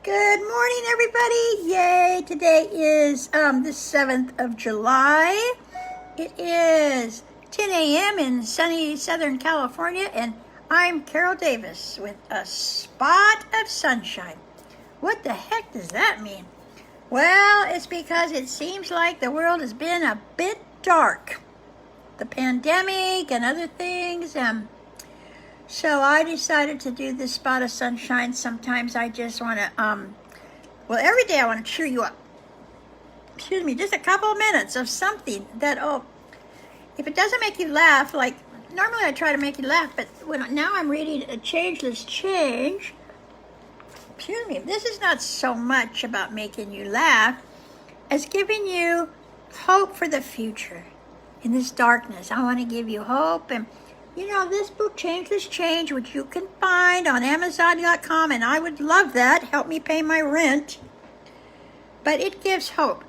Good morning, everybody. Yay. Today is the 7th of July. It is 10 a.m. in sunny Southern California, and I'm Carol Davis with a spot of sunshine. What the heck does that mean? Well, it's because it seems like the world has been a bit dark. The pandemic and other things, so I decided to do this spot of sunshine. Sometimes I just want to, every day I want to cheer you up. Excuse me, just a couple of minutes of something that, if it doesn't make you laugh, like normally I try to make you laugh, but now I'm reading a Changeless Change. Excuse me, this is not so much about making you laugh as giving you hope for the future. In this darkness, I want to give you hope. And you know, this book, Changeless Change, which you can find on Amazon.com, and I would love that. Help me pay my rent. But it gives hope.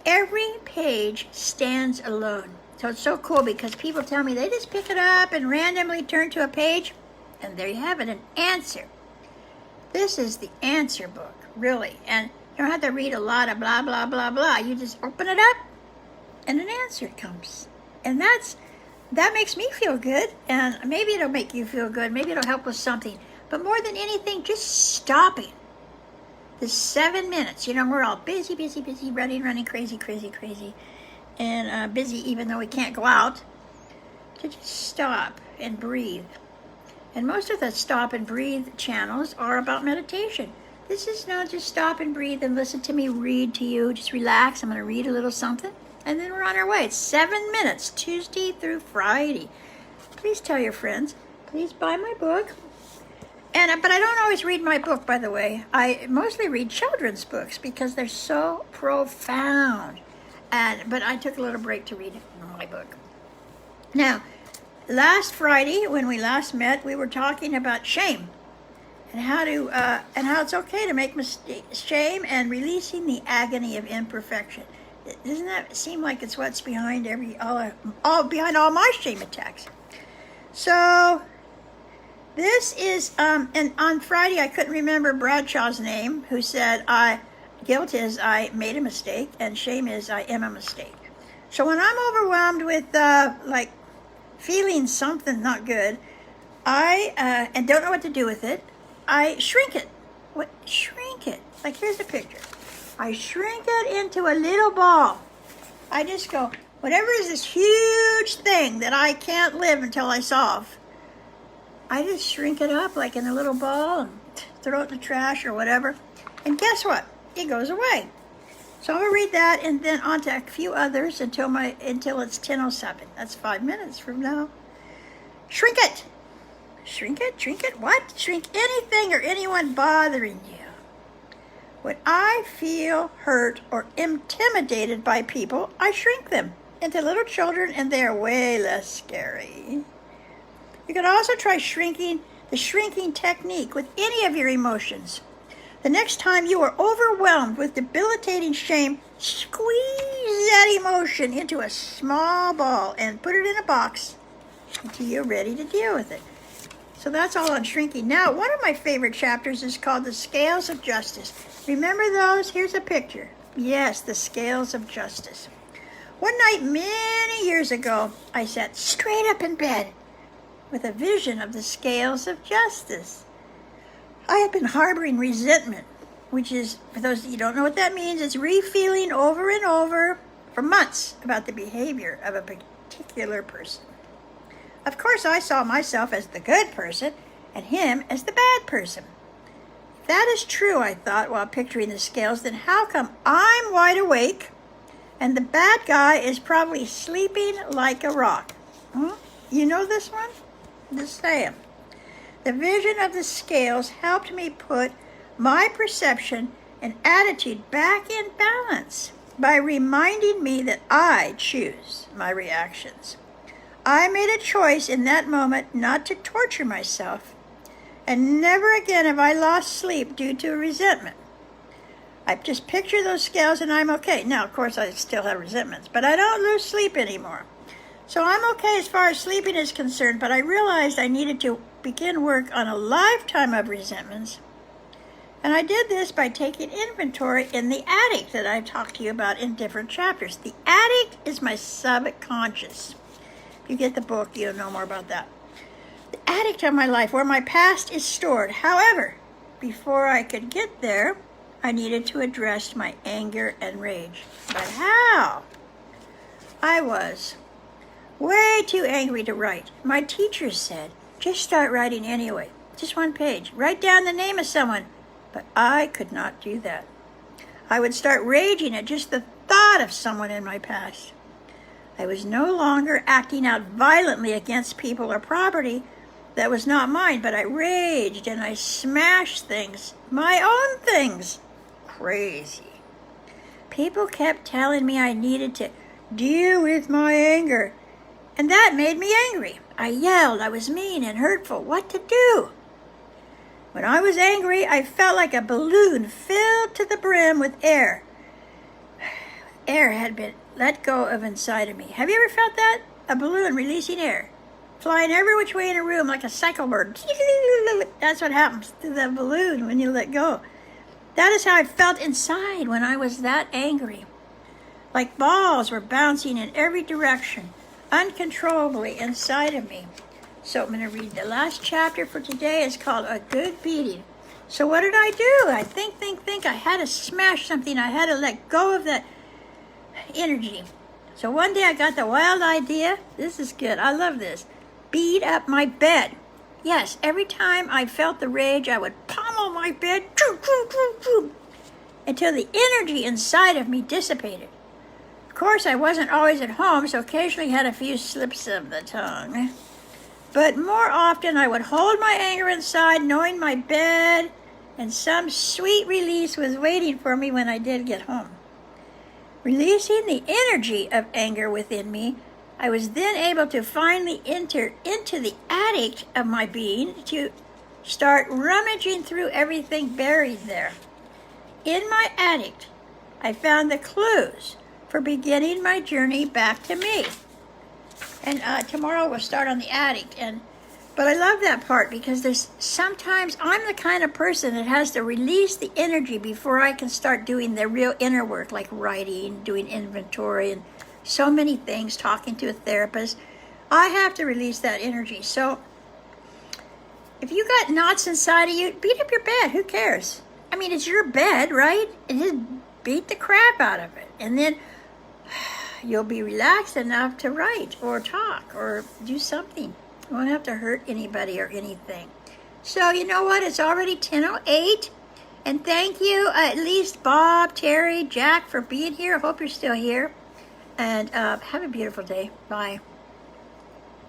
Every page stands alone. So it's so cool because people tell me they just pick it up and randomly turn to a page, and there you have it, an answer. This is the answer book, really. And you don't have to read a lot of blah, blah, blah, blah. You just open it up, and an answer comes. And that makes me feel good, and maybe it'll make you feel good. Maybe it'll help with something. But more than anything, just stopping. The 7 minutes. You know, we're all busy, running, crazy. And busy even though we can't go out. To just stop and breathe. And most of the stop and breathe channels are about meditation. This is not just stop and breathe and listen to me read to you. Just relax. I'm going to read a little something. And then we're on our way. It's 7 minutes, Tuesday through Friday. Please tell your friends. Please buy my book. But I don't always read my book, by the way. I mostly read children's books because they're so profound. But I took a little break to read my book. Now, last Friday, when we last met, we were talking about shame and how it's okay to make mistakes, shame, and releasing the agony of imperfection. Doesn't that seem like it's what's behind behind all my shame attacks? So this is and on Friday I couldn't remember Bradshaw's name, who said guilt is I made a mistake and shame is I am a mistake. So when I'm overwhelmed with like feeling something not good, I and don't know what to do with it, I shrink it. Shrink it. Like here's a picture. I shrink it into a little ball. I just go, whatever is this huge thing that I can't live until I solve, I just shrink it up like in a little ball and throw it in the trash or whatever. And guess what? It goes away. So I'm going to read that and then on to a few others until it's 10:07. That's 5 minutes from now. Shrink it. Shrink it? Shrink it? What? Shrink anything or anyone bothering you. When I feel hurt or intimidated by people, I shrink them into little children, and they are way less scary. You can also try the shrinking technique with any of your emotions. The next time you are overwhelmed with debilitating shame, squeeze that emotion into a small ball and put it in a box until you're ready to deal with it. So that's all on shrinking. Now, one of my favorite chapters is called The Scales of Justice. Remember those? Here's a picture. Yes, the scales of justice. One night many years ago, I sat straight up in bed with a vision of the scales of justice. I had been harboring resentment, which is, for those of you who don't know what that means, it's re-feeling over and over for months about the behavior of a particular person. Of course, I saw myself as the good person and him as the bad person. If that is true, I thought while picturing the scales, then how come I'm wide awake and the bad guy is probably sleeping like a rock? You know this one? Just saying. The vision of the scales helped me put my perception and attitude back in balance by reminding me that I choose my reactions. I made a choice in that moment not to torture myself, and never again have I lost sleep due to resentment. I just picture those scales and I'm okay. Now, of course, I still have resentments, but I don't lose sleep anymore. So I'm okay as far as sleeping is concerned, but I realized I needed to begin work on a lifetime of resentments And I did this by taking inventory in the attic that I've talked to you about in different chapters. The attic is my subconscious. If you get the book, you'll know more about that. The attic of my life, where my past is stored. However, before I could get there, I needed to address my anger and rage. But how? I was way too angry to write. My teacher said, just start writing anyway. Just one page. Write down the name of someone. But I could not do that. I would start raging at just the thought of someone in my past. I was no longer acting out violently against people or property that was not mine, but I raged and I smashed things, my own things. Crazy. People kept telling me I needed to deal with my anger, and that made me angry. I yelled, I was mean and hurtful. What to do? When I was angry, I felt like a balloon filled to the brim with air. Air had been let go of inside of me. Have you ever felt that? A balloon releasing air, flying every which way in a room like a cycle bird. That's what happens to the balloon when you let go. That is how I felt inside when I was that angry. Like balls were bouncing in every direction, uncontrollably inside of me. So I'm going to read the last chapter for today. It's called A Good Beating. So what did I do? I think. I had to smash something. I had to let go of that energy. So one day I got the wild idea. This is good. I love this. Beat up my bed. Yes, every time I felt the rage, I would pommel my bed until the energy inside of me dissipated. Of course, I wasn't always at home, so occasionally had a few slips of the tongue. But more often, I would hold my anger inside, knowing my bed and some sweet release was waiting for me when I did get home. Releasing the energy of anger within me, I was then able to finally enter into the attic of my being to start rummaging through everything buried there. In my attic, I found the clues for beginning my journey back to me. And tomorrow we'll start on the attic. But I love that part because there's sometimes I'm the kind of person that has to release the energy before I can start doing the real inner work, like writing, doing inventory, and so many things, talking to a therapist. I have to release that energy. So if you got knots inside of you, beat up your bed. Who cares? I mean, it's your bed, right? And just beat the crap out of it. And then you'll be relaxed enough to write or talk or do something. You won't have to hurt anybody or anything. So you know what? It's already 10:08. And thank you, at least Bob, Terry, Jack, for being here. I hope you're still here. And have a beautiful day. Bye.